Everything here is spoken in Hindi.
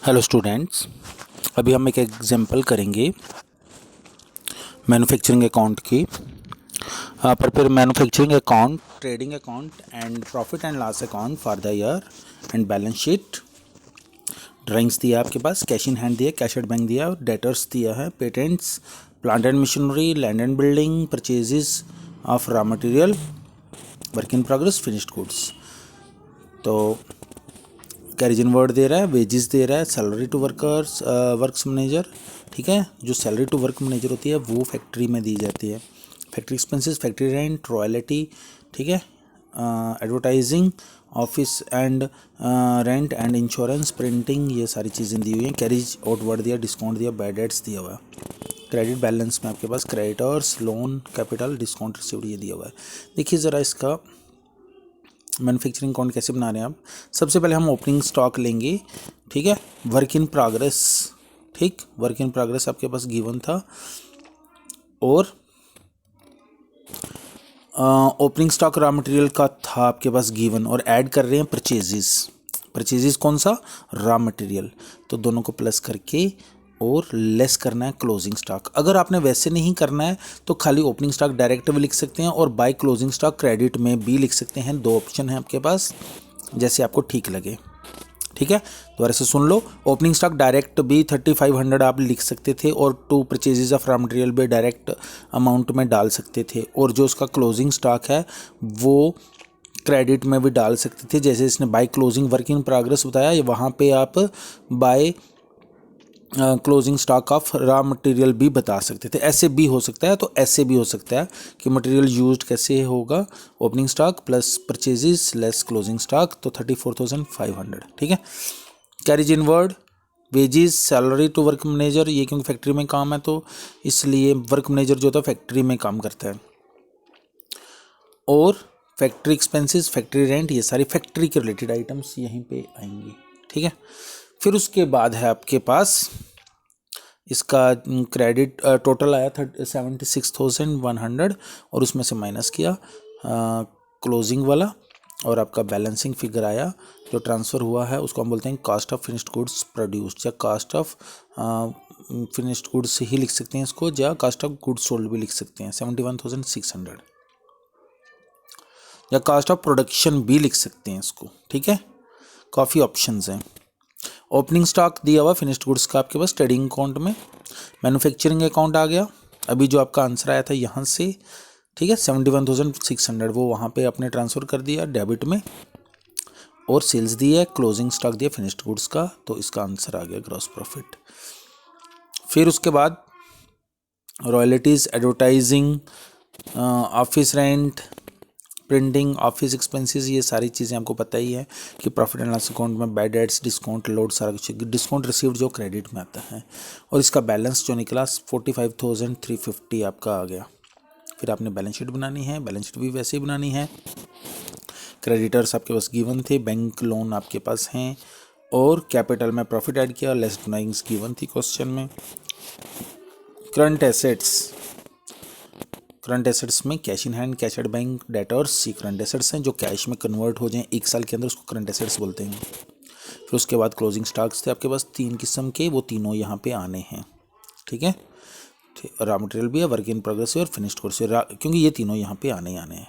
हेलो स्टूडेंट्स, अभी हम एक एग्जांपल करेंगे मैन्युफैक्चरिंग अकाउंट की। Prepare manufacturing account, trading account and profit and loss account for the year end balance sheet. Drawings दिया आपके पास, कैश इन हैंड दिया, कैश एट बैंक दिया, डेटर्स दिया है, patents, plant and machinery, land and building, purchases of raw material, work in progress, finished goods. तो कैरेज इन वर्ड दे रहा है, वेजेस दे रहा है, salary to workers, works manager. ठीक है, जो सैलरी टू वर्क मैनेजर होती है वो फैक्ट्री में दी जाती है। Factory expenses, factory rent, royalty, ठीक है, advertising, office and rent and insurance, printing, ये सारी चीज़ें दी हुई हैं। कैरेज आउट वर्ड दिया, डिस्काउंट दिया, बैड डेट्स दिया हुआ है। क्रेडिट बैलेंस में आपके पास creditors, loan, capital, discount received ये दिया हुआ है। देखिए ज़रा इसका मैन्युफैक्चरिंग अकाउंट कैसे बना रहे हैं आप। सबसे पहले हम ओपनिंग स्टॉक लेंगे, ठीक है, वर्क इन प्रोग्रेस। ठीक, वर्क इन प्रोग्रेस आपके पास गिवन था, और ओपनिंग स्टॉक रॉ मटेरियल का था आपके पास गिवन, और ऐड कर रहे हैं परचेजेस। परचेजेस कौन सा, रॉ मटेरियल, तो दोनों को प्लस करके और लेस करना है क्लोजिंग स्टॉक। अगर आपने वैसे नहीं करना है तो खाली ओपनिंग स्टॉक डायरेक्ट भी लिख सकते हैं और बाय क्लोजिंग स्टॉक क्रेडिट में भी लिख सकते हैं। दो ऑप्शन है आपके पास, जैसे आपको ठीक लगे। ठीक है, दोबारा से सुन लो। ओपनिंग स्टॉक डायरेक्ट भी 3500 आप लिख सकते थे, और to purchases of raw material भी डायरेक्ट अमाउंट में डाल सकते थे, और जो उसका क्लोजिंग स्टॉक है वो क्रेडिट में भी डाल सकते थे। जैसे इसने by closing work in progress बताया, वहाँ पे आप by closing stock of raw material भी बता सकते थे। ऐसे भी हो सकता है, तो ऐसे भी हो सकता है कि मटेरियल यूज्ड कैसे होगा, opening stock plus purchases less closing stock, तो 34,500। ठीक है, carriage inward, wages, salary to work manager, ये क्योंकि फैक्ट्री में काम है तो इसलिए वर्क मैनेजर जो होता है फैक्ट्री में काम करता है, और फैक्ट्री एक्सपेंसेस, फैक्ट्री रेंट, ये सारी फैक्ट्री के रिलेटेड आइटम्स यहीं पे आएंगे। ठीक है, फिर उसके बाद है आपके पास इसका क्रेडिट टोटल आया 76,100, और उसमें से माइनस किया क्लोजिंग वाला, और आपका बैलेंसिंग फिगर आया जो ट्रांसफ़र हुआ है, उसको हम बोलते हैं cost of finished goods produced, या कॉस्ट ऑफ फिनिश्ड गुड्स ही लिख सकते हैं इसको, या कॉस्ट ऑफ गुड्स सोल्ड भी लिख सकते हैं 71,600, या कॉस्ट ऑफ प्रोडक्शन भी लिख सकते हैं इसको। ठीक है, काफ़ी ऑप्शंस हैं। ओपनिंग स्टॉक दिया हुआ फिनिश्ड गुड्स का आपके पास ट्रेडिंग अकाउंट में, मैन्युफैक्चरिंग अकाउंट आ गया। अभी जो आपका आंसर आया था यहाँ से, ठीक है, 71,600 वो वहाँ पे आपने ट्रांसफ़र कर दिया डेबिट में, और सेल्स दिया है, क्लोजिंग स्टॉक दिया फिनिश्ड गुड्स का, तो इसका आंसर आ गया ग्रॉस प्रॉफिट। फिर उसके बाद royalties, advertising, office rent, printing, office expenses, ये सारी चीज़ें आपको पता ही है कि प्रॉफिट एंड लॉस अकाउंट में बैड डेट्स, डिस्काउंट, लोड, सारा कुछ। डिस्काउंट रिसीव्ड जो क्रेडिट में आता है, और इसका बैलेंस जो निकला 45,350 आपका आ गया। फिर आपने बैलेंस शीट बनानी है, बैलेंस शीट भी वैसे ही बनानी है। क्रेडिटर्स आपके पास गिवन थे, बैंक लोन आपके पास हैं, और कैपिटल में प्रॉफिट ऐड किया, लेस ड्राइंग्स गिवन थी क्वेश्चन में। करंट एसेट्स, करंट एसेट्स में cash in hand, cash at bank, debtors, ये करंट एसेट्स हैं जो कैश में कन्वर्ट हो जाएं एक साल के अंदर, उसको करंट एसेट्स बोलते हैं। फिर उसके बाद क्लोजिंग स्टॉक्स थे आपके पास 3 किस्म के, वो तीनों यहाँ पे आने हैं। ठीक है, रॉ मटेरियल भी है, वर्क इन प्रोग्रेस है, और फिनिश्ड गुड्स है, क्योंकि ये तीनों यहाँ पे आने हैं।